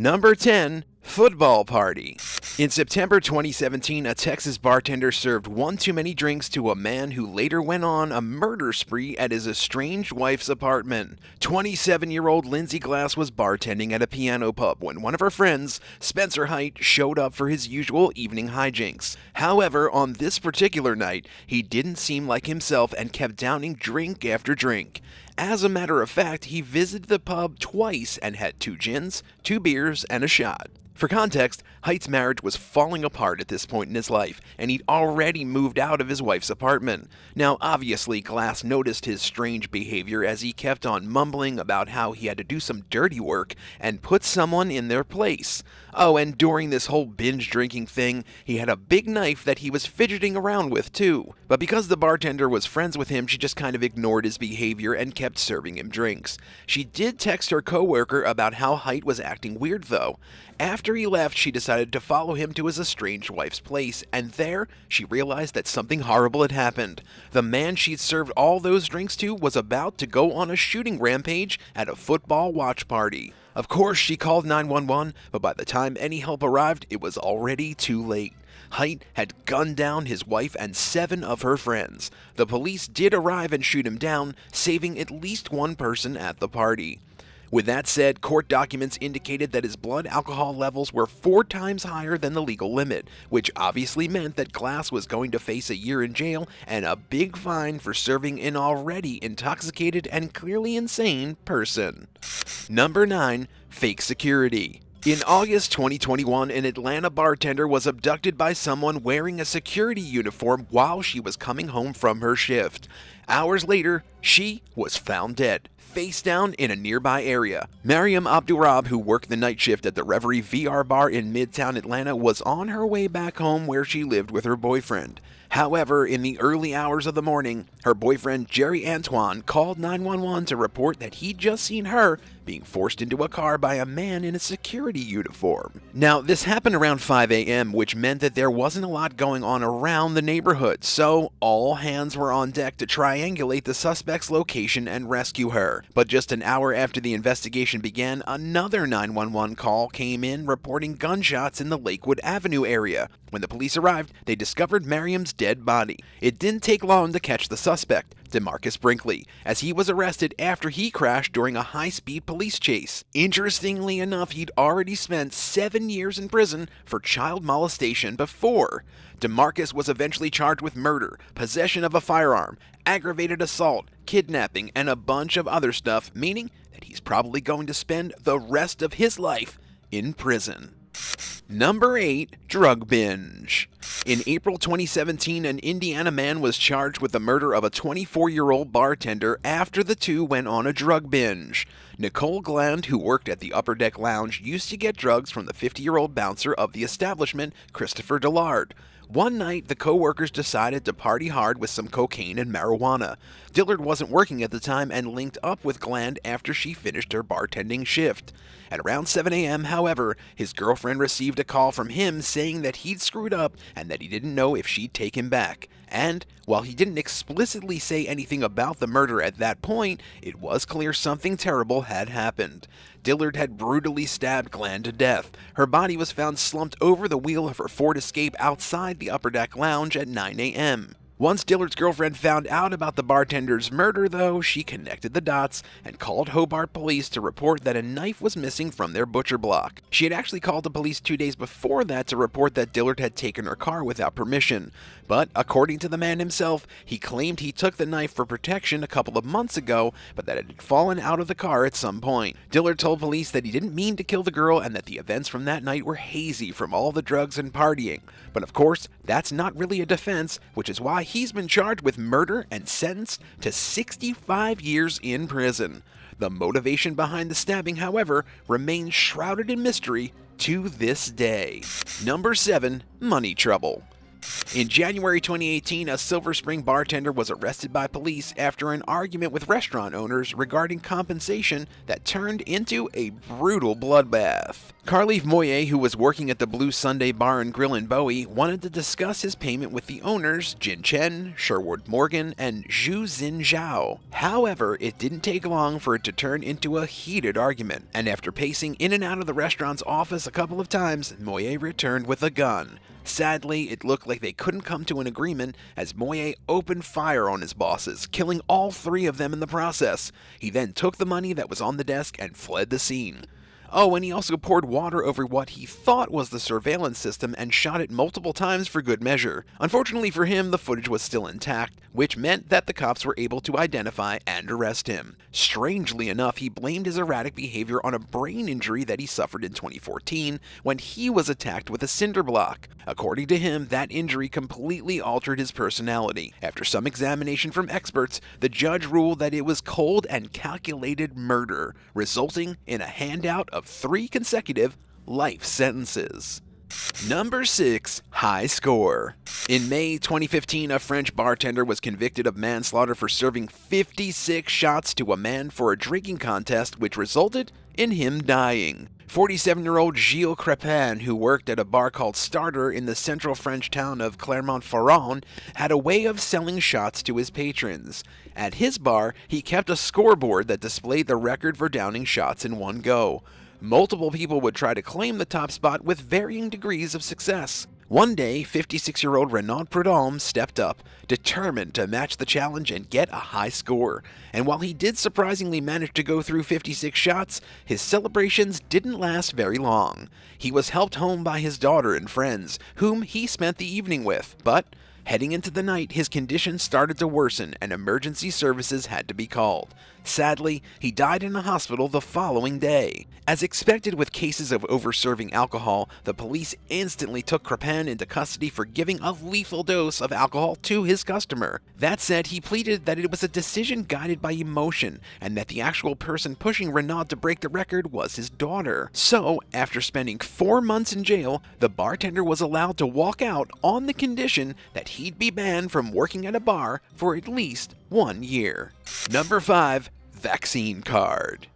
Number 10. Football Party. In September 2017, a Texas bartender served one too many drinks to a man who later went on a murder spree at his estranged wife's apartment. 27-year-old Lindsay Glass was bartending at a piano pub when one of her friends, Spencer Height, showed up for his usual evening hijinks. However, on this particular night, he didn't seem like himself and kept downing drink after drink. As a matter of fact, he visited the pub twice and had 2 gins, 2 beers, and a shot. For context, Height's marriage was falling apart at this point in his life, and he'd already moved out of his wife's apartment. Now, obviously, Glass noticed his strange behavior as he kept on mumbling about how he had to do some dirty work and put someone in their place. Oh, and during this whole binge drinking thing, he had a big knife that he was fidgeting around with too. But because the bartender was friends with him, she just kind of ignored his behavior and kept serving him drinks. She did text her coworker about how Height was acting weird though. After he left, she decided to follow him to his estranged wife's place, and there, she realized that something horrible had happened. The man she'd served all those drinks to was about to go on a shooting rampage at a football watch party. Of course, she called 911, but by the time any help arrived, it was already too late. Height had gunned down his wife and 7 of her friends. The police did arrive and shoot him down, saving at least one person at the party. With that said, court documents indicated that his blood alcohol levels were 4 times higher than the legal limit, which obviously meant that Glass was going to face a year in jail and a big fine for serving an already intoxicated and clearly insane person. Number 9. Fake security. In August 2021, an Atlanta bartender was abducted by someone wearing a security uniform while she was coming home from her shift. Hours later, she was found dead, face down in a nearby area. Mariam Abdurrab, who worked the night shift at the Reverie VR bar in Midtown Atlanta, was on her way back home where she lived with her boyfriend. However, in the early hours of the morning, her boyfriend Jerry Antoine called 911 to report that he'd just seen her being forced into a car by a man in a security uniform. Now, this happened around 5 a.m., which meant that there wasn't a lot going on around the neighborhood, so all hands were on deck to triangulate the suspect's location and rescue her. But just an hour after the investigation began, another 911 call came in reporting gunshots in the Lakewood Avenue area. When the police arrived, they discovered Mariam's dead body. It didn't take long to catch the suspect, DeMarcus Brinkley, as he was arrested after he crashed during a high-speed police chase. Interestingly enough, he'd already spent 7 years in prison for child molestation before. DeMarcus was eventually charged with murder, possession of a firearm, aggravated assault, kidnapping, and a bunch of other stuff, meaning that he's probably going to spend the rest of his life in prison. Number 8. Drug binge. In April 2017, an Indiana man was charged with the murder of a 24-year-old bartender after the two went on a drug binge. Nicole Gland, who worked at the Upper Deck Lounge, used to get drugs from the 50-year-old bouncer of the establishment, Christopher Dillard. One night, the co-workers decided to party hard with some cocaine and marijuana. Dillard wasn't working at the time and linked up with Gland after she finished her bartending shift. At around 7 a.m., however, his girlfriend received a call from him saying that he'd screwed up and that he didn't know if she'd take him back. And, while he didn't explicitly say anything about the murder at that point, it was clear something terrible had happened. Dillard had brutally stabbed Gland to death. Her body was found slumped over the wheel of her Ford Escape outside the Upper Deck Lounge at 9 a.m. Once Dillard's girlfriend found out about the bartender's murder, though, she connected the dots and called Hobart police to report that a knife was missing from their butcher block. She had actually called the police 2 days before that to report that Dillard had taken her car without permission. But according to the man himself, he claimed he took the knife for protection a couple of months ago, but that it had fallen out of the car at some point. Dillard told police that he didn't mean to kill the girl and that the events from that night were hazy from all the drugs and partying. But of course, that's not really a defense, which is why he's been charged with murder and sentenced to 65 years in prison. The motivation behind the stabbing, however, remains shrouded in mystery to this day. Number 7. Money trouble. In January 2018, a Silver Spring bartender was arrested by police after an argument with restaurant owners regarding compensation that turned into a brutal bloodbath. Carlev Moye, who was working at the Blue Sunday Bar and Grill in Bowie, wanted to discuss his payment with the owners, Jin Chen, Sherwood Morgan, and Zhu Xin Zhao. However, it didn't take long for it to turn into a heated argument, and after pacing in and out of the restaurant's office a couple of times, Moye returned with a gun. Sadly, it looked like they couldn't come to an agreement as Moye opened fire on his bosses, killing all three of them in the process. He then took the money that was on the desk and fled the scene. Oh, and he also poured water over what he thought was the surveillance system and shot it multiple times for good measure. Unfortunately for him, the footage was still intact, which meant that the cops were able to identify and arrest him. Strangely enough, he blamed his erratic behavior on a brain injury that he suffered in 2014 when he was attacked with a cinder block. According to him, that injury completely altered his personality. After some examination from experts, the judge ruled that it was cold and calculated murder, resulting in a handout of 3 consecutive life sentences. Number 6. High score. In May 2015, a French bartender was convicted of manslaughter for serving 56 shots to a man for a drinking contest, which resulted in him dying. 47-year-old Gilles Crepin, who worked at a bar called Starter in the central French town of Clermont-Ferrand, had a way of selling shots to his patrons. At his bar, he kept a scoreboard that displayed the record for downing shots in one go. Multiple people would try to claim the top spot with varying degrees of success. One day, 56-year-old Renaud Prudhomme stepped up, determined to match the challenge and get a high score. And while he did surprisingly manage to go through 56 shots, his celebrations didn't last very long. He was helped home by his daughter and friends, whom he spent the evening with, but heading into the night, his condition started to worsen and emergency services had to be called. Sadly, he died in a hospital the following day. As expected with cases of over-serving alcohol, the police instantly took Crepin into custody for giving a lethal dose of alcohol to his customer. That said, he pleaded that it was a decision guided by emotion, and that the actual person pushing Renaud to break the record was his daughter. So, after spending 4 months in jail, the bartender was allowed to walk out on the condition that he'd be banned from working at a bar for at least 1 year. Number 5. Vaccine card.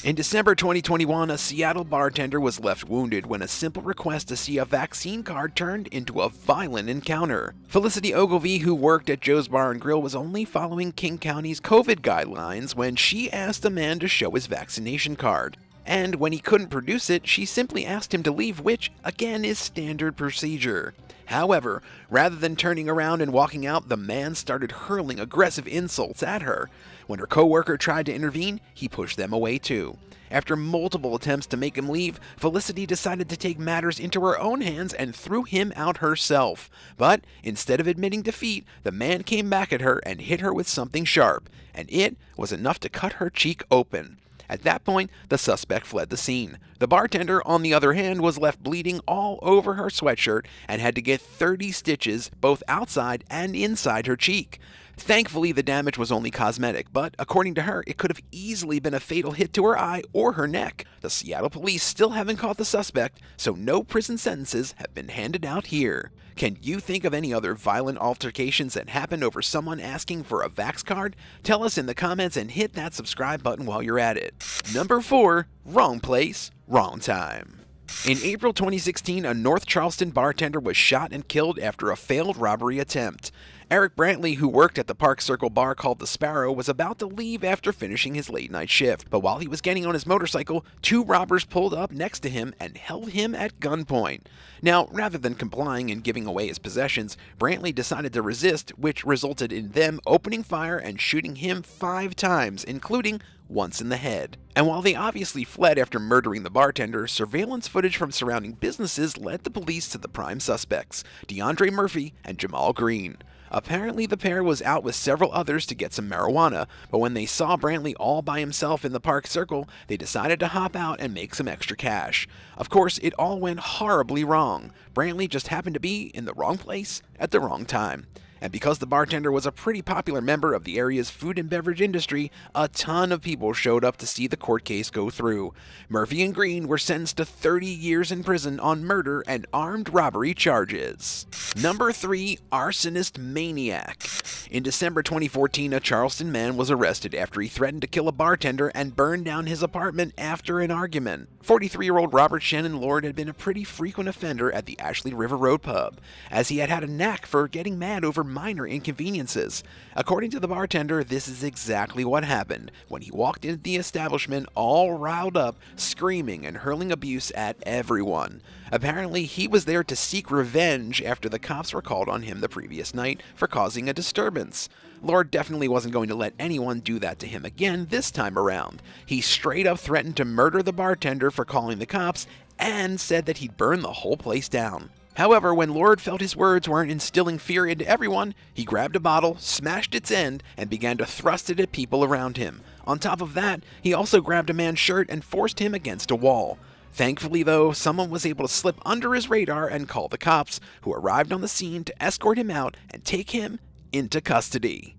In December 2021, a Seattle bartender was left wounded when a simple request to see a vaccine card turned into a violent encounter. Felicity Ogilvie, who worked at Joe's Bar and Grill, was only following King County's COVID guidelines when she asked a man to show his vaccination card. And when he couldn't produce it, she simply asked him to leave, which, again, is standard procedure. However, rather than turning around and walking out, the man started hurling aggressive insults at her. When her co-worker tried to intervene, he pushed them away too. After multiple attempts to make him leave, Felicity decided to take matters into her own hands and threw him out herself. But instead of admitting defeat, the man came back at her and hit her with something sharp, and it was enough to cut her cheek open. At that point, the suspect fled the scene. The bartender, on the other hand, was left bleeding all over her sweatshirt and had to get 30 stitches both outside and inside her cheek. Thankfully, the damage was only cosmetic, but according to her, it could have easily been a fatal hit to her eye or her neck. The Seattle police still haven't caught the suspect, so no prison sentences have been handed out here. Can you think of any other violent altercations that happened over someone asking for a Vax card? Tell us in the comments and hit that subscribe button while you're at it. Number 4. Wrong place, wrong time. In April 2016, a North Charleston bartender was shot and killed after a failed robbery attempt. Eric Brantley, who worked at the Park Circle bar called the Sparrow, was about to leave after finishing his late-night shift. But while he was getting on his motorcycle, 2 robbers pulled up next to him and held him at gunpoint. Now, rather than complying and giving away his possessions, Brantley decided to resist, which resulted in them opening fire and shooting him 5 times, including once in the head. And while they obviously fled after murdering the bartender, surveillance footage from surrounding businesses led the police to the prime suspects, DeAndre Murphy and Jamal Green. Apparently, the pair was out with several others to get some marijuana, but when they saw Brantley all by himself in the Park Circle, they decided to hop out and make some extra cash. Of course, it all went horribly wrong. Brantley just happened to be in the wrong place at the wrong time. And because the bartender was a pretty popular member of the area's food and beverage industry, a ton of people showed up to see the court case go through. Murphy and Green were sentenced to 30 years in prison on murder and armed robbery charges. Number 3. Arsonist Maniac. In December 2014, a Charleston man was arrested after he threatened to kill a bartender and burn down his apartment after an argument. 43-year-old Robert Shannon Lord had been a pretty frequent offender at the Ashley River Road pub, as he had had a knack for getting mad over minor inconveniences. According to the bartender, this is exactly what happened when he walked into the establishment all riled up, screaming and hurling abuse at everyone. Apparently, he was there to seek revenge after the cops were called on him the previous night for causing a disturbance. Lord definitely wasn't going to let anyone do that to him again this time around. He straight up threatened to murder the bartender for calling the cops and said that he'd burn the whole place down. However, when Lord felt his words weren't instilling fear into everyone, he grabbed a bottle, smashed its end, and began to thrust it at people around him. On top of that, he also grabbed a man's shirt and forced him against a wall. Thankfully, though, someone was able to slip under his radar and call the cops, who arrived on the scene to escort him out and take him into custody.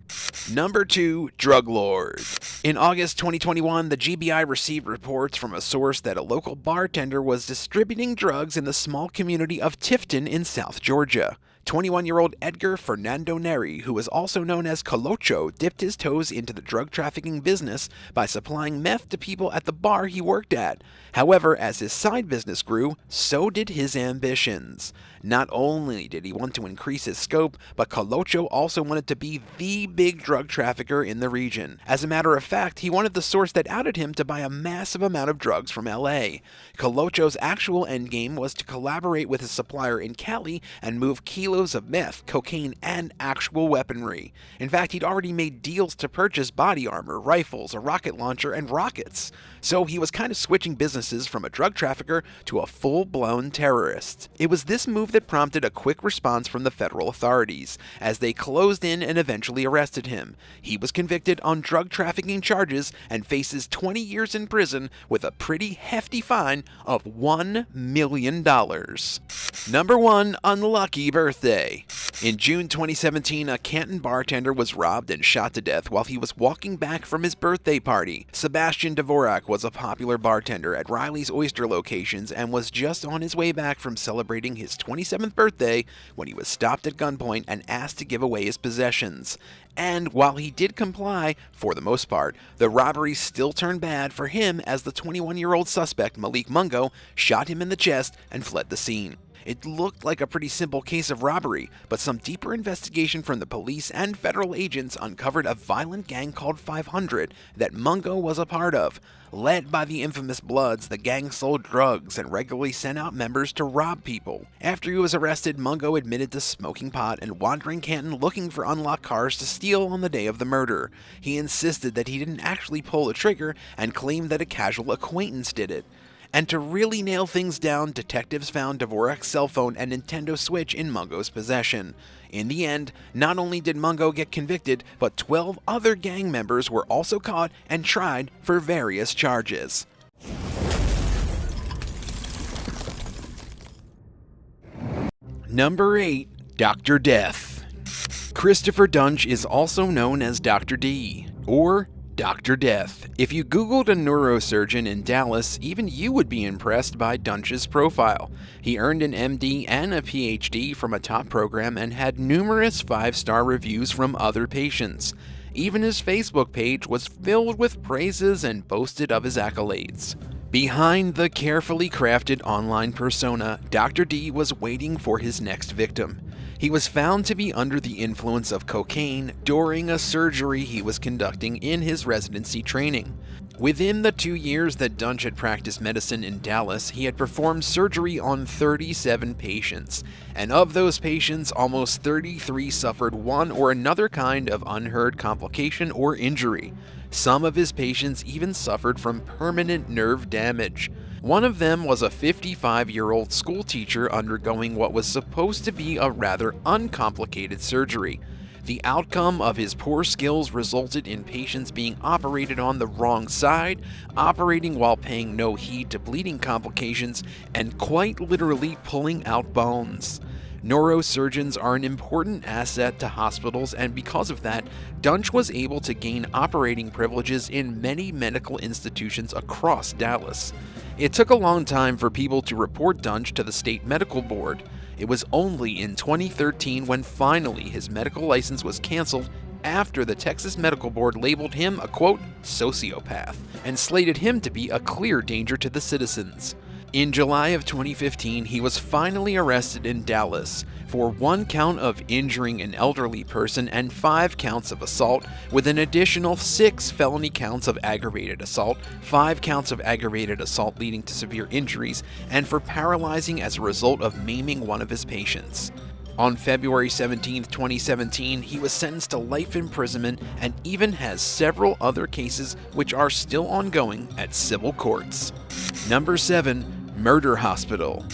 Number 2. Drug Lord. In August 2021, the GBI received reports from a source that a local bartender was distributing drugs in the small community of Tifton in South Georgia. 21-year-old Edgar Fernando Neri, who is also known as Colocho, dipped his toes into the drug trafficking business by supplying meth to people at the bar he worked at. However, as his side business grew, so did his ambitions. Not only did he want to increase his scope, but Colocho also wanted to be the big drug trafficker in the region. As a matter of fact, he wanted the source that outed him to buy a massive amount of drugs from LA. Colocho's actual endgame was to collaborate with his supplier in Cali and move kilos of meth, cocaine, and actual weaponry. In fact, he'd already made deals to purchase body armor, rifles, a rocket launcher, and rockets. So he was kind of switching businesses from a drug trafficker to a full-blown terrorist. It was this move that prompted a quick response from the federal authorities, as they closed in and eventually arrested him. He was convicted on drug trafficking charges and faces 20 years in prison with a pretty hefty fine of $1 million. Number 1. Unlucky Birthday. In June 2017, a Canton bartender was robbed and shot to death while he was walking back from his birthday party. Sebastian Dvorak was a popular bartender at Riley's Oyster locations and was just on his way back from celebrating his 27th birthday when he was stopped at gunpoint and asked to give away his possessions. And while he did comply, for the most part, the robbery still turned bad for him as the 21-year-old suspect, Malik Mungo, shot him in the chest and fled the scene. It looked like a pretty simple case of robbery, but some deeper investigation from the police and federal agents uncovered a violent gang called 500 that Mungo was a part of. Led by the infamous Bloods, the gang sold drugs and regularly sent out members to rob people. After he was arrested, Mungo admitted to smoking pot and wandering Canton looking for unlocked cars to steal on the day of the murder. He insisted that he didn't actually pull the trigger and claimed that a casual acquaintance did it. And to really nail things down, detectives found Dvorak's cell phone and Nintendo Switch in Mungo's possession. In the end, not only did Mungo get convicted, but 12 other gang members were also caught and tried for various charges. Number 8. Dr. Death. Christopher Dunch is also known as Dr. D, or Dr. Death. If you Googled a neurosurgeon in Dallas, even you would be impressed by Dunch's profile. He earned an MD and a PhD from a top program and had numerous 5-star reviews from other patients. Even his Facebook page was filled with praises and boasted of his accolades. Behind the carefully crafted online persona, Dr. D was waiting for his next victim. He was found to be under the influence of cocaine during a surgery he was conducting in his residency training. Within the 2 years that Dunch had practiced medicine in Dallas, he had performed surgery on 37 patients, and of those patients, almost 33 suffered one or another kind of unheard complication or injury. Some of his patients even suffered from permanent nerve damage. One of them was a 55-year-old school teacher undergoing what was supposed to be a rather uncomplicated surgery. The outcome of his poor skills resulted in patients being operated on the wrong side, operating while paying no heed to bleeding complications, and quite literally pulling out bones. Neurosurgeons are an important asset to hospitals, and because of that, Dunch was able to gain operating privileges in many medical institutions across Dallas. It took a long time for people to report Dunch to the state medical board. It was only in 2013 when finally his medical license was canceled after the Texas Medical Board labeled him a, quote, sociopath, and slated him to be a clear danger to the citizens. In July of 2015, he was finally arrested in Dallas for 1 count of injuring an elderly person and 5 counts of assault, with an additional 6 felony counts of aggravated assault, 5 counts of aggravated assault leading to severe injuries, and for paralyzing as a result of maiming one of his patients. On February 17, 2017, he was sentenced to life imprisonment and even has several other cases which are still ongoing at civil courts. Number 7. Murder Hospital.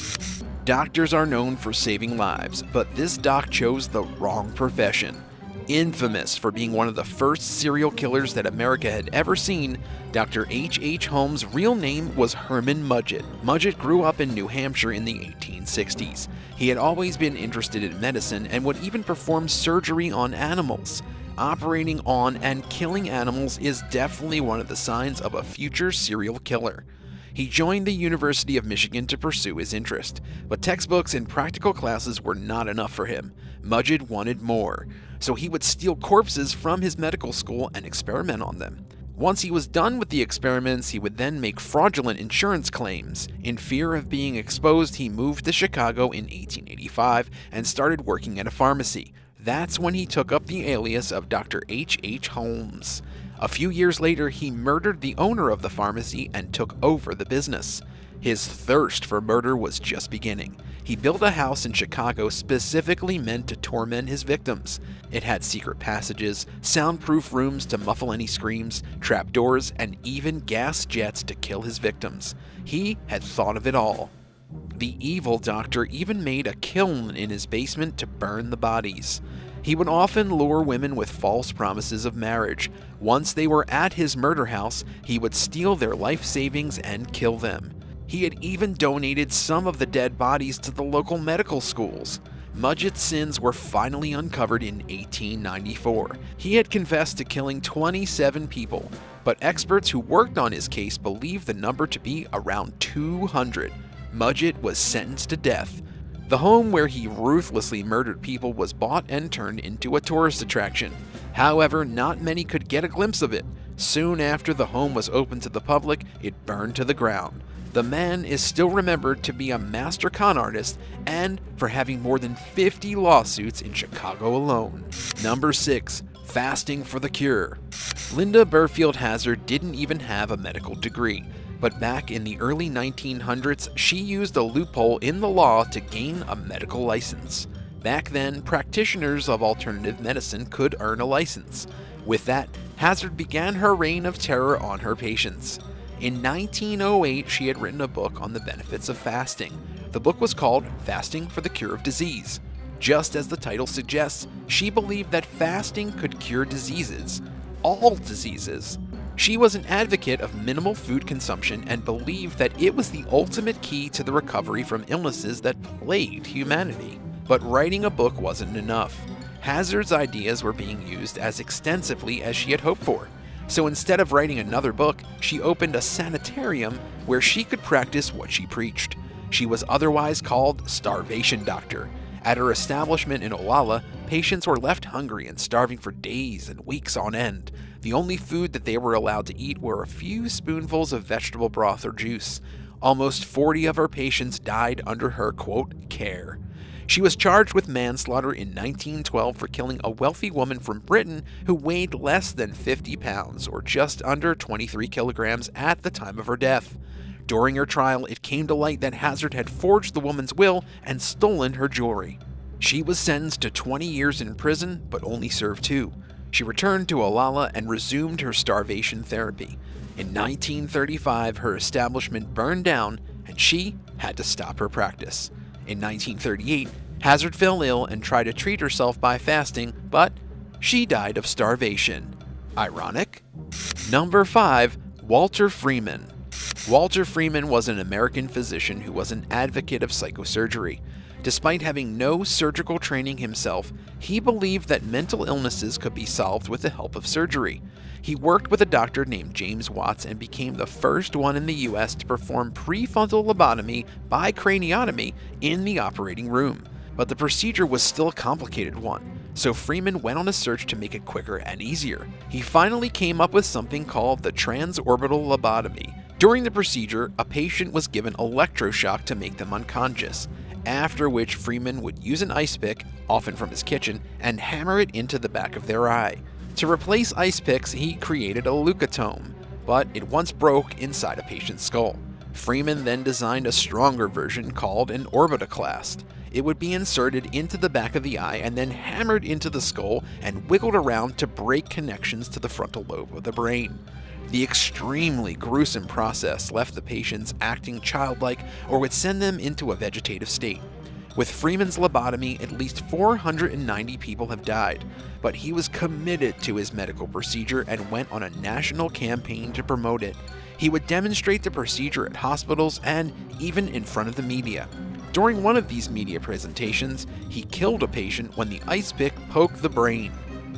Doctors are known for saving lives, but this doc chose the wrong profession. Infamous for being one of the first serial killers that America had ever seen, Dr. H.H. Holmes' real name was Herman Mudgett. Mudgett grew up in New Hampshire in the 1860s. He had always been interested in medicine and would even perform surgery on animals. Operating on and killing animals is definitely one of the signs of a future serial killer. He joined the University of Michigan to pursue his interest, but textbooks and practical classes were not enough for him. Mudgett wanted more, so he would steal corpses from his medical school and experiment on them. Once he was done with the experiments, he would then make fraudulent insurance claims. In fear of being exposed, he moved to Chicago in 1885 and started working at a pharmacy. That's when he took up the alias of Dr. H.H. Holmes. A few years later, he murdered the owner of the pharmacy and took over the business. His thirst for murder was just beginning. He built a house in Chicago specifically meant to torment his victims. It had secret passages, soundproof rooms to muffle any screams, trapdoors, and even gas jets to kill his victims. He had thought of it all. The evil doctor even made a kiln in his basement to burn the bodies. He would often lure women with false promises of marriage. Once they were at his murder house, he would steal their life savings and kill them. He had even donated some of the dead bodies to the local medical schools. Mudgett's sins were finally uncovered in 1894. He had confessed to killing 27 people, but experts who worked on his case believed the number to be around 200. Mudgett was sentenced to death. The home where he ruthlessly murdered people was bought and turned into a tourist attraction. However, not many could get a glimpse of it. Soon after the home was opened to the public, it burned to the ground. The man is still remembered to be a master con artist and for having more than 50 lawsuits in Chicago alone. Number 6. Fasting for the cure. Linda Burfield Hazard didn't even have a medical degree. But back in the early 1900s, she used a loophole in the law to gain a medical license. Back then, practitioners of alternative medicine could earn a license. With that, Hazard began her reign of terror on her patients. In 1908, she had written a book on the benefits of fasting. The book was called Fasting for the Cure of Disease. Just as the title suggests, she believed that fasting could cure diseases. All diseases. She was an advocate of minimal food consumption and believed that it was the ultimate key to the recovery from illnesses that plagued humanity. But writing a book wasn't enough. Hazard's ideas were being used as extensively as she had hoped for. So instead of writing another book, she opened a sanitarium where she could practice what she preached. She was otherwise called Starvation Doctor. At her establishment in Olalla, patients were left hungry and starving for days and weeks on end. The only food that they were allowed to eat were a few spoonfuls of vegetable broth or juice. Almost 40 of her patients died under her, quote, care. She was charged with manslaughter in 1912 for killing a wealthy woman from Britain who weighed less than 50 pounds, or just under 23 kilograms at the time of her death. During her trial, it came to light that Hazard had forged the woman's will and stolen her jewelry. She was sentenced to 20 years in prison, but only served 2. She returned to Olalla and resumed her starvation therapy. In 1935, her establishment burned down, and she had to stop her practice. In 1938, Hazard fell ill and tried to treat herself by fasting, but she died of starvation. Ironic? Number 5. Walter Freeman. Walter Freeman was an American physician who was an advocate of psychosurgery. Despite having no surgical training himself, he believed that mental illnesses could be solved with the help of surgery. He worked with a doctor named James Watts and became the first one in the US to perform prefrontal lobotomy by craniotomy in the operating room. But the procedure was still a complicated one, so Freeman went on a search to make it quicker and easier. He finally came up with something called the transorbital lobotomy. During the procedure, a patient was given electroshock to make them unconscious, after which Freeman would use an ice pick, often from his kitchen, and hammer it into the back of their eye. To replace ice picks, he created a leucotome, but it once broke inside a patient's skull. Freeman then designed a stronger version called an orbitoclast. It would be inserted into the back of the eye and then hammered into the skull and wiggled around to break connections to the frontal lobe of the brain. The extremely gruesome process left the patients acting childlike or would send them into a vegetative state. With Freeman's lobotomy, at least 490 people have died, but he was committed to his medical procedure and went on a national campaign to promote it. He would demonstrate the procedure at hospitals and even in front of the media. During one of these media presentations, he killed a patient when the ice pick poked the brain.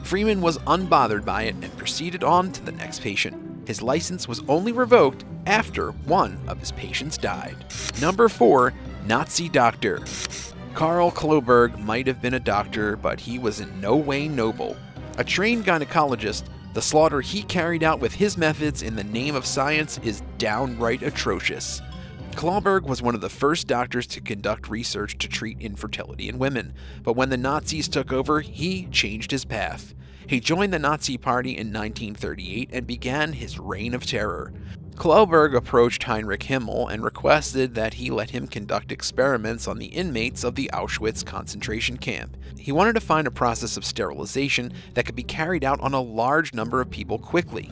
Freeman was unbothered by it and proceeded on to the next patient. His license was only revoked after one of his patients died. Number 4. Nazi Doctor. Karl Kloberg might have been a doctor, but he was in no way noble. A trained gynecologist, the slaughter he carried out with his methods in the name of science is downright atrocious. Kloberg was one of the first doctors to conduct research to treat infertility in women, but when the Nazis took over, he changed his path. He joined the Nazi Party in 1938 and began his reign of terror. Kloberg approached Heinrich Himmel and requested that he let him conduct experiments on the inmates of the Auschwitz concentration camp. He wanted to find a process of sterilization that could be carried out on a large number of people quickly.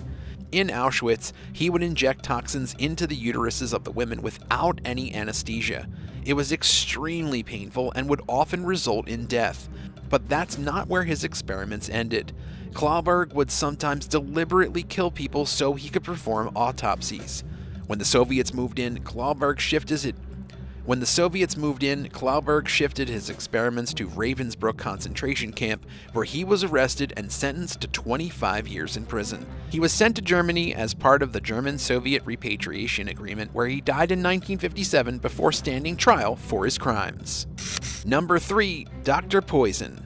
In Auschwitz, he would inject toxins into the uteruses of the women without any anesthesia. It was extremely painful and would often result in death. But that's not where his experiments ended. Kloberg would sometimes deliberately kill people so he could perform autopsies. When the Soviets moved in, Kloberg shifted his experiments to Ravensbrück concentration camp, where he was arrested and sentenced to 25 years in prison. He was sent to Germany as part of the German-Soviet repatriation agreement, where he died in 1957 before standing trial for his crimes. Number 3. Dr. Poison.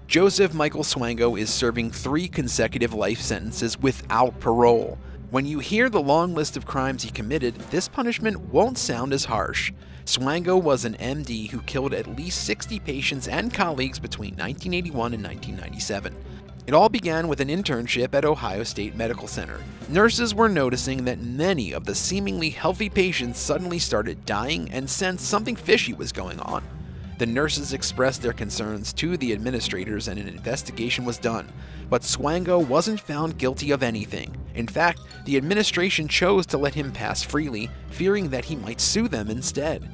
Joseph Michael Swango is serving 3 consecutive life sentences without parole. When you hear the long list of crimes he committed, this punishment won't sound as harsh. Swango was an MD who killed at least 60 patients and colleagues between 1981 and 1997. It all began with an internship at Ohio State Medical Center. Nurses were noticing that many of the seemingly healthy patients suddenly started dying and sensed something fishy was going on. The nurses expressed their concerns to the administrators and an investigation was done, but Swango wasn't found guilty of anything. In fact, the administration chose to let him pass freely, fearing that he might sue them instead.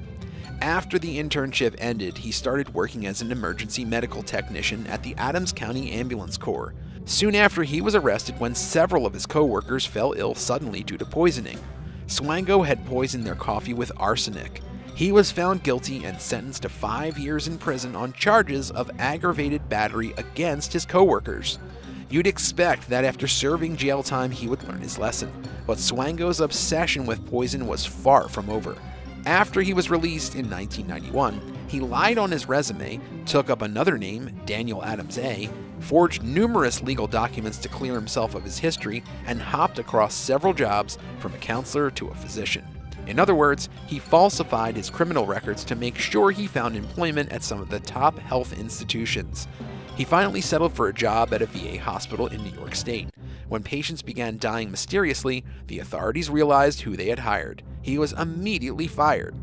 After the internship ended, he started working as an emergency medical technician at the Adams County Ambulance Corps. Soon after, he was arrested when several of his co-workers fell ill suddenly due to poisoning. Swango had poisoned their coffee with arsenic. He was found guilty and sentenced to 5 years in prison on charges of aggravated battery against his co-workers. You'd expect that after serving jail time he would learn his lesson, but Swango's obsession with poison was far from over. After he was released in 1991, he lied on his resume, took up another name, Daniel Adams A., forged numerous legal documents to clear himself of his history, and hopped across several jobs from a counselor to a physician. In other words, he falsified his criminal records to make sure he found employment at some of the top health institutions. He finally settled for a job at a VA hospital in New York State. When patients began dying mysteriously, the authorities realized who they had hired. He was immediately fired.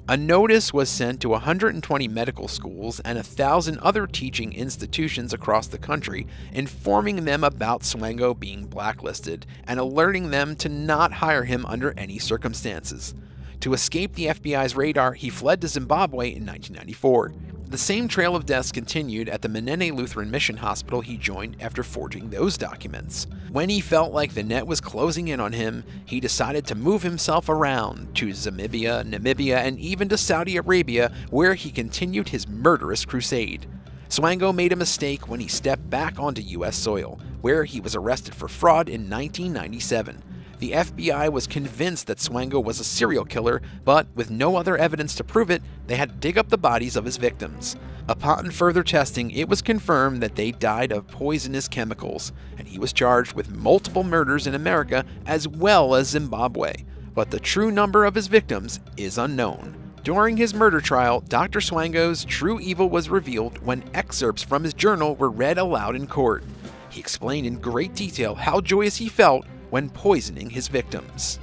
A notice was sent to 120 medical schools and 1,000 other teaching institutions across the country, informing them about Swango being blacklisted and alerting them to not hire him under any circumstances. To escape the FBI's radar, he fled to Zimbabwe in 1994. The same trail of deaths continued at the Menene Lutheran Mission Hospital he joined after forging those documents. When he felt like the net was closing in on him, he decided to move himself around to Namibia, and even to Saudi Arabia, where he continued his murderous crusade. Swango made a mistake when he stepped back onto US soil, where he was arrested for fraud in 1997. The FBI was convinced that Swango was a serial killer, but with no other evidence to prove it, they had to dig up the bodies of his victims. Upon further testing, it was confirmed that they died of poisonous chemicals, and he was charged with multiple murders in America as well as Zimbabwe. But the true number of his victims is unknown. During his murder trial, Dr. Swango's true evil was revealed when excerpts from his journal were read aloud in court. He explained in great detail how joyous he felt when poisoning his victims.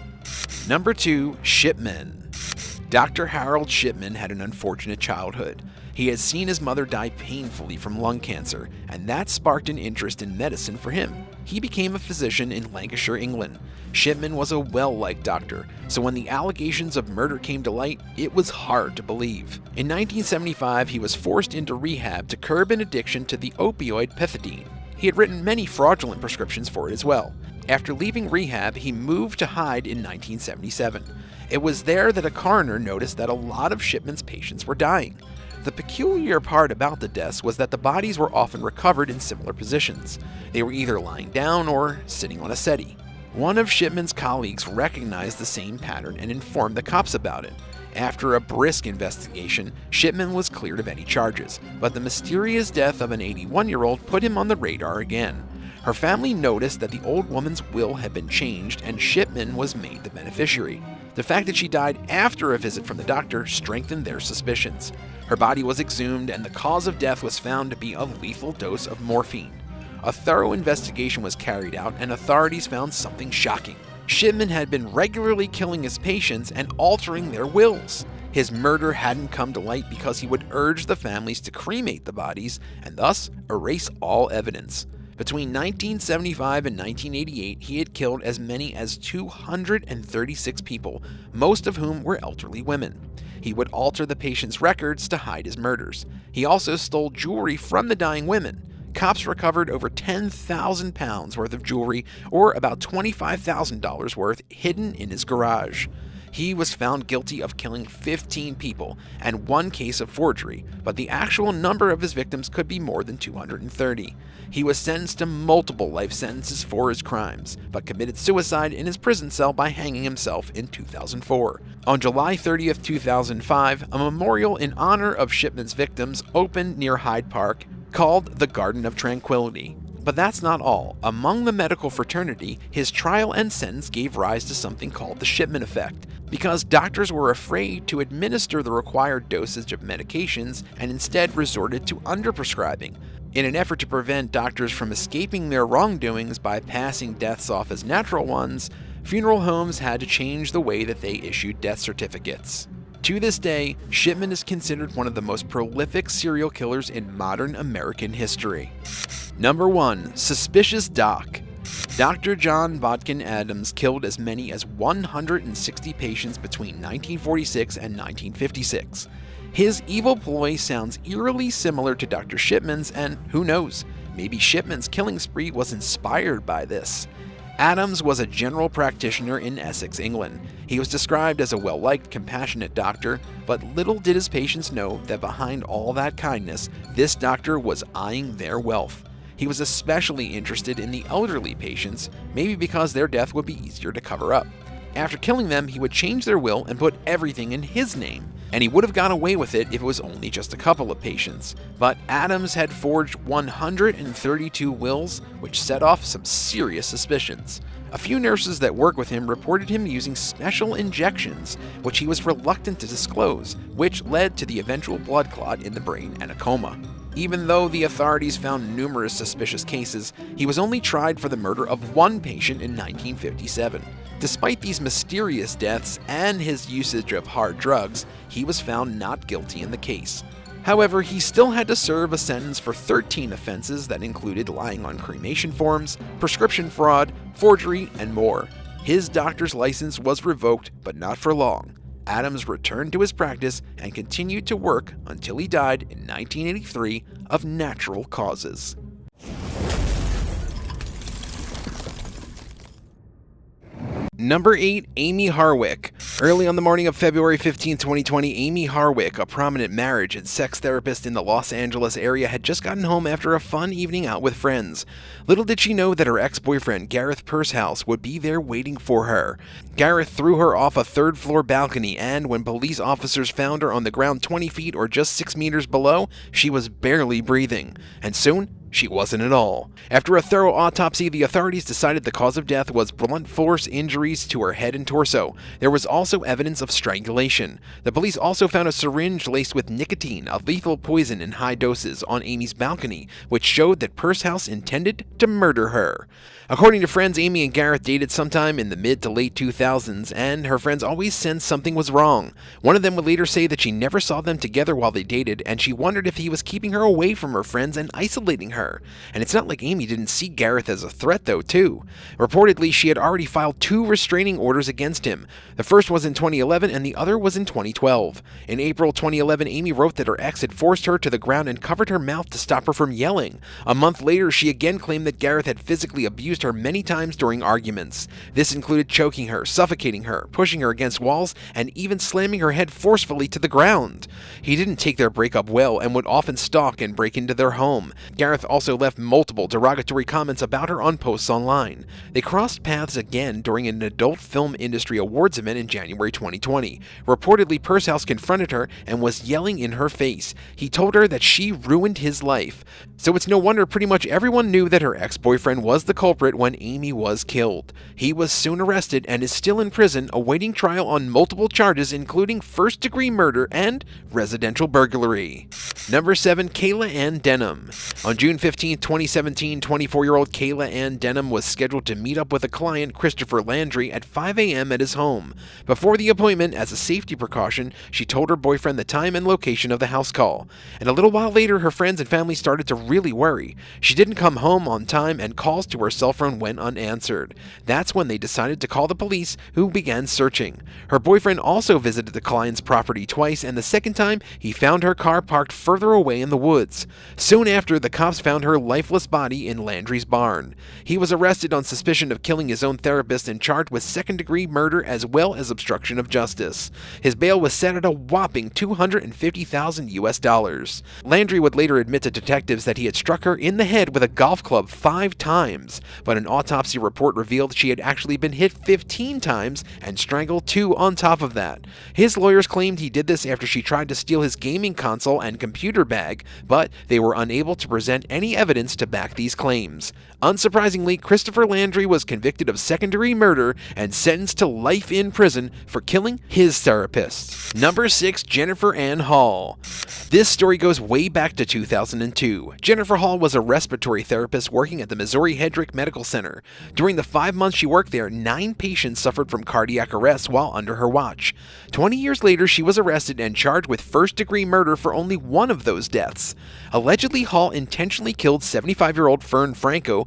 Number 2. Shipman. Dr. Harold Shipman had an unfortunate childhood. He had seen his mother die painfully from lung cancer, and that sparked an interest in medicine for him. He became a physician in Lancashire, England. Shipman was a well-liked doctor, so when the allegations of murder came to light, it was hard to believe. In 1975, he was forced into rehab to curb an addiction to the opioid pethidine. He had written many fraudulent prescriptions for it as well. After leaving rehab, he moved to Hyde in 1977. It was there that a coroner noticed that a lot of Shipman's patients were dying. The peculiar part about the deaths was that the bodies were often recovered in similar positions. They were either lying down or sitting on a settee. One of Shipman's colleagues recognized the same pattern and informed the cops about it. After a brisk investigation, Shipman was cleared of any charges, but the mysterious death of an 81-year-old put him on the radar again. Her family noticed that the old woman's will had been changed and Shipman was made the beneficiary. The fact that she died after a visit from the doctor strengthened their suspicions. Her body was exhumed and the cause of death was found to be a lethal dose of morphine. A thorough investigation was carried out and authorities found something shocking. Shipman had been regularly killing his patients and altering their wills. His murder hadn't come to light because he would urge the families to cremate the bodies and thus erase all evidence. Between 1975 and 1988, he had killed as many as 236 people, most of whom were elderly women. He would alter the patients' records to hide his murders. He also stole jewelry from the dying women. Cops recovered over 10,000 pounds worth of jewelry, or about $25,000 worth, hidden in his garage. He was found guilty of killing 15 people and one case of forgery, but the actual number of his victims could be more than 230. He was sentenced to multiple life sentences for his crimes, but committed suicide in his prison cell by hanging himself in 2004. On July 30th, 2005, a memorial in honor of Shipman's victims opened near Hyde Park called the Garden of Tranquility. But that's not all. Among the medical fraternity, his trial and sentence gave rise to something called the Shipman effect, because doctors were afraid to administer the required dosage of medications and instead resorted to underprescribing. In an effort to prevent doctors from escaping their wrongdoings by passing deaths off as natural ones, funeral homes had to change the way that they issued death certificates. To this day, Shipman is considered one of the most prolific serial killers in modern American history. Number 1. Suspicious Doc. Dr. John Bodkin Adams killed as many as 160 patients between 1946 and 1956. His evil ploy sounds eerily similar to Dr. Shipman's, and who knows, maybe Shipman's killing spree was inspired by this. Adams was a general practitioner in Essex, England. He was described as a well-liked, compassionate doctor, but little did his patients know that behind all that kindness, this doctor was eyeing their wealth. He was especially interested in the elderly patients, maybe because their death would be easier to cover up. After killing them, he would change their will and put everything in his name, and he would have got away with it if it was only just a couple of patients. But Adams had forged 132 wills, which set off some serious suspicions. A few nurses that worked with him reported him using special injections, which he was reluctant to disclose, which led to the eventual blood clot in the brain and a coma. Even though the authorities found numerous suspicious cases, he was only tried for the murder of one patient in 1957. Despite these mysterious deaths and his usage of hard drugs, he was found not guilty in the case. However, he still had to serve a sentence for 13 offenses that included lying on cremation forms, prescription fraud, forgery, and more. His doctor's license was revoked, but not for long. Adams returned to his practice and continued to work until he died in 1983 of natural causes. Number 8. Amy Harwick. Early on the morning of February 15, 2020, Amy Harwick, a prominent marriage and sex therapist in the Los Angeles area, had just gotten home after a fun evening out with friends. Little did she know that her ex-boyfriend, Gareth Pursehouse, would be there waiting for her. Gareth threw her off a third-floor balcony, and when police officers found her on the ground 20 feet or just 6 meters below, she was barely breathing. And soon, she wasn't at all. After a thorough autopsy, the authorities decided the cause of death was blunt force injuries to her head and torso. There was also evidence of strangulation. The police also found a syringe laced with nicotine, a lethal poison in high doses, on Amy's balcony, which showed that Pursehouse intended to murder her. According to friends, Amy and Gareth dated sometime in the mid to late 2000s, and her friends always sensed something was wrong. One of them would later say that she never saw them together while they dated, and she wondered if he was keeping her away from her friends and isolating her. And it's not like Amy didn't see Gareth as a threat, though, too. Reportedly, she had already filed 2 restraining orders against him. The first was in 2011, and the other was in 2012. In April 2011, Amy wrote that her ex had forced her to the ground and covered her mouth to stop her from yelling. A month later, she again claimed that Gareth had physically abused her many times during arguments. This included choking her, suffocating her, pushing her against walls, and even slamming her head forcefully to the ground. He didn't take their breakup well and would often stalk and break into their home. Gareth also left multiple derogatory comments about her on posts online. They crossed paths again during an adult film industry awards event in January 2020. Reportedly, Pursehouse confronted her and was yelling in her face. He told her that she ruined his life. So it's no wonder pretty much everyone knew that her ex-boyfriend was the culprit when Amy was killed. He was soon arrested and is still in prison awaiting trial on multiple charges including first-degree murder and residential burglary. Number 7. KAYLANN Denham. On June 15, 2017, 24-year-old KAYLANN Denham was scheduled to meet up with a client, Christopher Landry, at 5 a.m. at his home. Before the appointment, as a safety precaution, she told her boyfriend the time and location of the house call. And a little while later, her friends and family started to really worry. She didn't come home on time and calls to her cell phone went unanswered. That's when they decided to call the police, who began searching. Her boyfriend also visited the client's property twice, and the second time, he found her car parked further away in the woods. Soon after, the cops found her lifeless body in Landry's barn. He was arrested on suspicion of killing his own therapist and charged with second-degree murder as well as obstruction of justice. His bail was set at a whopping $250,000 US. Landry would later admit to detectives that he had struck her in the head with a golf club 5 times, but an autopsy report revealed she had actually been hit 15 times and strangled 2 on top of that. His lawyers claimed he did this after she tried to steal his gaming console and computer bag, but they were unable to present any evidence to back these claims. Unsurprisingly, Christopher Landry was convicted of second-degree murder and sentenced to life in prison for killing his therapist. Number 6. Jennifer Ann Hall. This story goes way back to 2002. Jennifer Hall was a respiratory therapist working at the Missouri Hedrick Medical Center. During the 5 months she worked there, 9 patients suffered from cardiac arrest while under her watch. 20 years later, she was arrested and charged with first-degree murder for only 1 of those deaths. Allegedly, Hall intentionally killed 75-year-old Fern Franco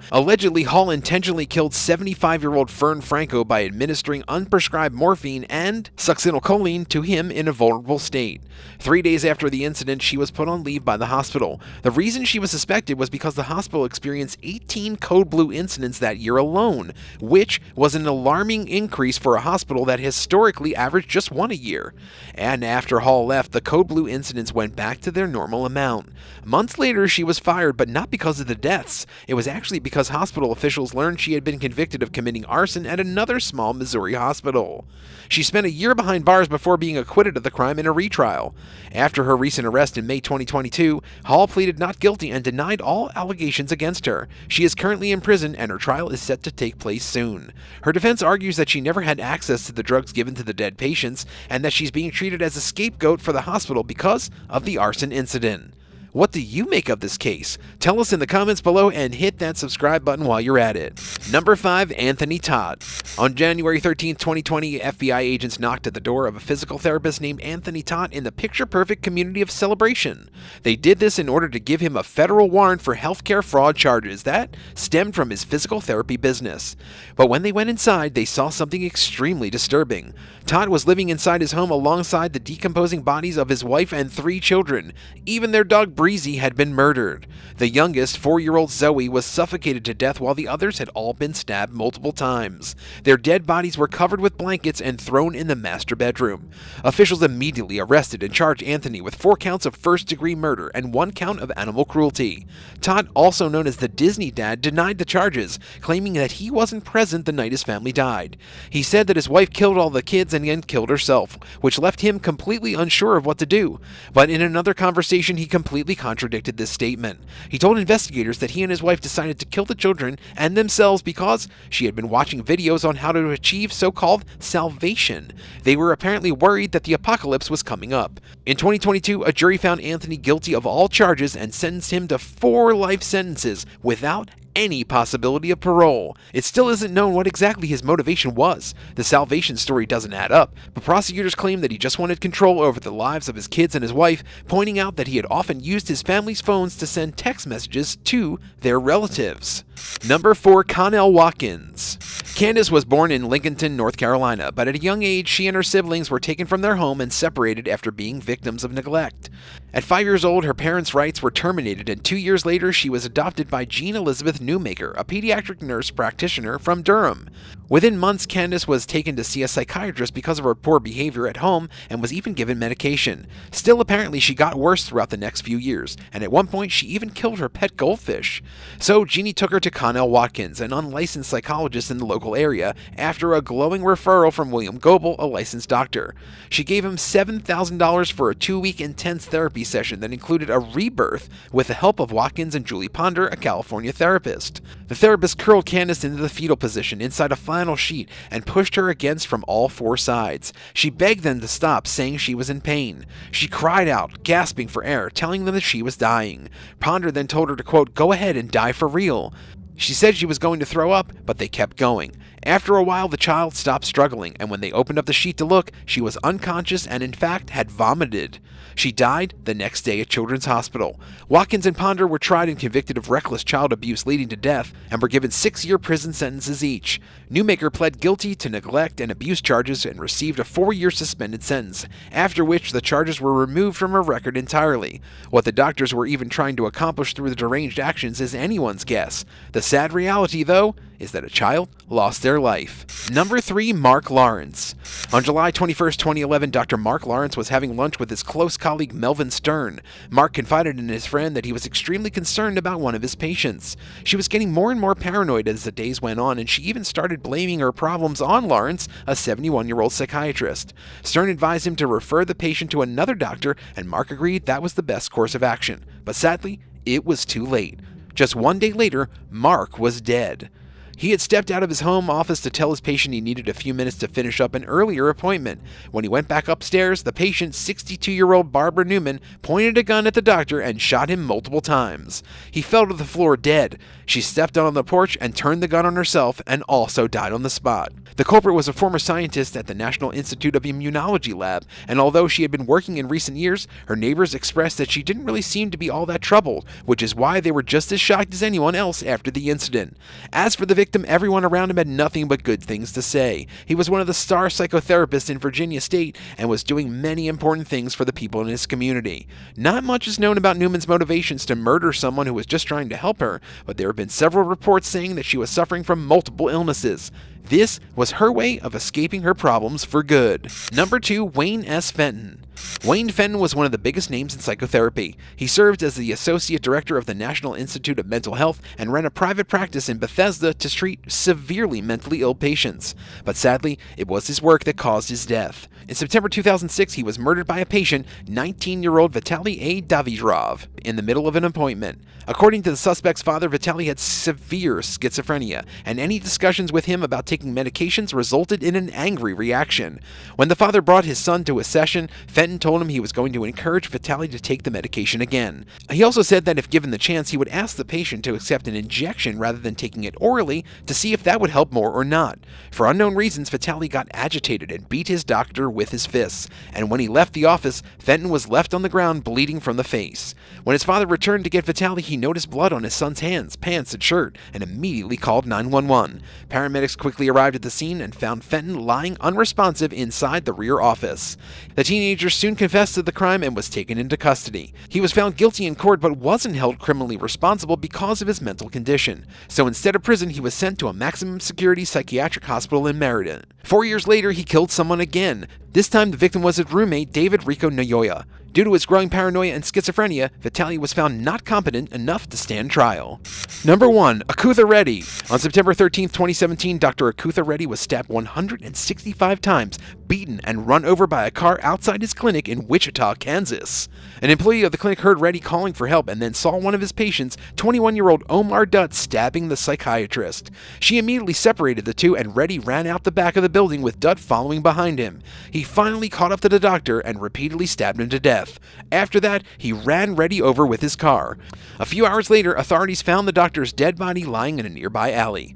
by administering unprescribed morphine and succinylcholine to him in a vulnerable state. 3 days after the incident, she was put on leave by the hospital. The reason she was suspected was because the hospital experienced 18 code blue incidents that year alone, which was an alarming increase for a hospital that historically averaged just 1 a year. And after Hall left, the code blue incidents went back to their normal amount. Months later, she was fired, but not because of the deaths. It was actually because hospital officials learned she had been convicted of committing arson at another small Missouri hospital. She spent a year behind bars before being acquitted of the crime in a retrial. After her recent arrest in May 2022, Hall pleaded not guilty and denied all allegations against her. She is currently in prison and her trial is set to take place soon. Her defense argues that she never had access to the drugs given to the dead patients and that she's being treated as a scapegoat for the hospital because of the arson incident. What do you make of this case? Tell us in the comments below and hit that subscribe button while you're at it. Number 5. Anthony Todd. On January 13, 2020, FBI agents knocked at the door of a physical therapist named Anthony Todd in the picture-perfect community of Celebration. They did this in order to give him a federal warrant for healthcare fraud charges that stemmed from his physical therapy business. But when they went inside, they saw something extremely disturbing. Todd was living inside his home alongside the decomposing bodies of his wife and 3 children. Even their dog Breezy had been murdered. The youngest, 4-year-old Zoe, was suffocated to death while the others had all been stabbed multiple times. Their dead bodies were covered with blankets and thrown in the master bedroom. Officials immediately arrested and charged Anthony with 4 counts of first-degree murder and 1 count of animal cruelty. Todd, also known as the Disney Dad, denied the charges, claiming that he wasn't present the night his family died. He said that his wife killed all the kids and then killed herself, which left him completely unsure of what to do. But in another conversation, he completely contradicted this statement. He told investigators that he and his wife decided to kill the children and themselves because she had been watching videos on how to achieve so-called salvation. They were apparently worried that the apocalypse was coming up. In 2022, a jury found Anthony guilty of all charges and sentenced him to 4 life sentences without any possibility of parole. It still isn't known what exactly his motivation was. The salvation story doesn't add up, but prosecutors claim that he just wanted control over the lives of his kids and his wife, pointing out that he had often used his family's phones to send text messages to their relatives. Number 4. CONNELL Watkins. Candace was born in Lincolnton, North Carolina, but at a young age she and her siblings were taken from their home and separated after being victims of neglect. At 5 years old, her parents' rights were terminated, and 2 years later she was adopted by Jean Elizabeth Newmaker, a pediatric nurse practitioner from Durham. Within months, Candace was taken to see a psychiatrist because of her poor behavior at home and was even given medication. Still, apparently, she got worse throughout the next few years, and at one point she even killed her pet goldfish. So Jeannie took her to CONNELL Watkins, an unlicensed psychologist in the local area, after a glowing referral from William Goebel, a licensed doctor. She gave him $7,000 for a 2-week intense therapy session that included a rebirth with the help of Watkins and Julie Ponder, a California therapist. The therapist curled Candace into the fetal position inside a flannel sheet and pushed her against from all 4 sides. She begged them to stop, saying she was in pain. She cried out, gasping for air, telling them that she was dying. Ponder then told her to, quote, "Go ahead and die for real." She said she was going to throw up, but they kept going. After a while, the child stopped struggling, and when they opened up the sheet to look, she was unconscious and in fact had vomited. She died the next day at Children's Hospital. Watkins and Ponder were tried and convicted of reckless child abuse leading to death and were given 6-year prison sentences each. Newmaker pled guilty to neglect and abuse charges and received a 4-year suspended sentence, after which the charges were removed from her record entirely. What the doctors were even trying to accomplish through the deranged actions is anyone's guess. The sad reality, though, is that a child lost their life. Number 3. Mark Lawrence. On July 21, 2011, Dr. Mark Lawrence was having lunch with his close colleague Melvin Stern. Mark confided in his friend that he was extremely concerned about one of his patients. She was getting more and more paranoid as the days went on, and she even started blaming her problems on Lawrence, a 71-year-old psychiatrist. Stern advised him to refer the patient to another doctor, and Mark agreed that was the best course of action. But sadly, it was too late. Just 1 day later, Mark was dead. He had stepped out of his home office to tell his patient he needed a few minutes to finish up an earlier appointment. When he went back upstairs, the patient, 62-year-old Barbara Newman, pointed a gun at the doctor and shot him multiple times. He fell to the floor dead. She stepped out on the porch and turned the gun on herself and also died on the spot. The culprit was a former scientist at the National Institute of Immunology lab, and although she had been working in recent years, her neighbors expressed that she didn't really seem to be all that troubled, which is why they were just as shocked as anyone else after the incident. As for the victim, everyone around him had nothing but good things to say. He was one of the star psychotherapists in Virginia State and was doing many important things for the people in his community. Not much is known about Newman's motivations to murder someone who was just trying to help her, but there have been several reports saying that she was suffering from multiple illnesses. This was her way of escaping her problems for good. Number 2. Wayne S. Fenton. Wayne Fenton was one of the biggest names in psychotherapy. He served as the Associate Director of the National Institute of Mental Health and ran a private practice in Bethesda to treat severely mentally ill patients. But sadly, it was his work that caused his death. In September 2006, he was murdered by a patient, 19-year-old Vitaly A. Davidrov, in the middle of an appointment. According to the suspect's father, Vitaly had severe schizophrenia, and any discussions with him about taking medications resulted in an angry reaction. When the father brought his son to a session, Fenton told him he was going to encourage Vitaly to take the medication again. He also said that if given the chance, he would ask the patient to accept an injection rather than taking it orally to see if that would help more or not. For unknown reasons, Vitaly got agitated and beat his doctor with his fists, and when he left the office, Fenton was left on the ground bleeding from the face. When his father returned to get Vitaly, he noticed blood on his son's hands, pants, and shirt, and immediately called 911. Paramedics quickly arrived at the scene and found Fenton lying unresponsive inside the rear office. The teenager soon confessed to the crime and was taken into custody. He was found guilty in court but wasn't held criminally responsible because of his mental condition. So instead of prison, he was sent to a maximum security psychiatric hospital in Meriden. 4 years later, he killed someone again. This time, the victim was his roommate, David Rico Noyoya. Due to his growing paranoia and schizophrenia, Vitaly was found not competent enough to stand trial. Number 1. ACHUTHA Reddy. On September 13, 2017, Dr. ACHUTHA Reddy was stabbed 165 times, beaten, and run over by a car outside his clinic in Wichita, Kansas. An employee of the clinic heard Reddy calling for help and then saw one of his patients, 21-year-old Omar Dutt, stabbing the psychiatrist. She immediately separated the two, and Reddy ran out the back of the building with Dutt following behind him. He finally caught up to the doctor and repeatedly stabbed him to death. After that, he ran Reddy over with his car. A few hours later, authorities found the doctor's dead body lying in a nearby alley.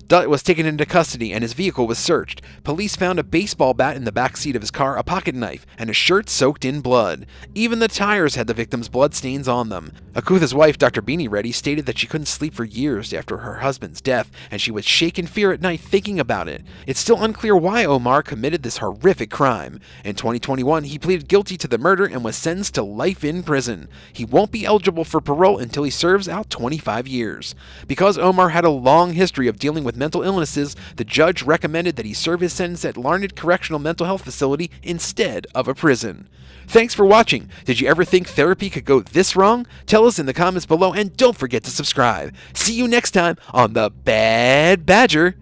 Dutt was taken into custody and his vehicle was searched. Police found a baseball bat in the back seat of his car, a pocket knife, and a shirt soaked in blood. Even the tires had the victim's blood stains on them. ACHUTHA's wife, Dr. Beanie Reddy, stated that she couldn't sleep for years after her husband's death, and she would shake in fear at night thinking about it. It's still unclear why Omar committed this horrific crime. In 2021, he pleaded guilty to the murder and was sentenced to life in prison. He won't be eligible for parole until he serves out 25 years. Because Omar had a long history of dealing with mental illnesses, the judge recommended that he serve his sentence at Larned Correctional Mental Health Facility instead of a prison. Thanks for watching. Did you ever think therapy could go this wrong? Tell us in the comments below, and don't forget to subscribe. See you next time on The Bad Badger.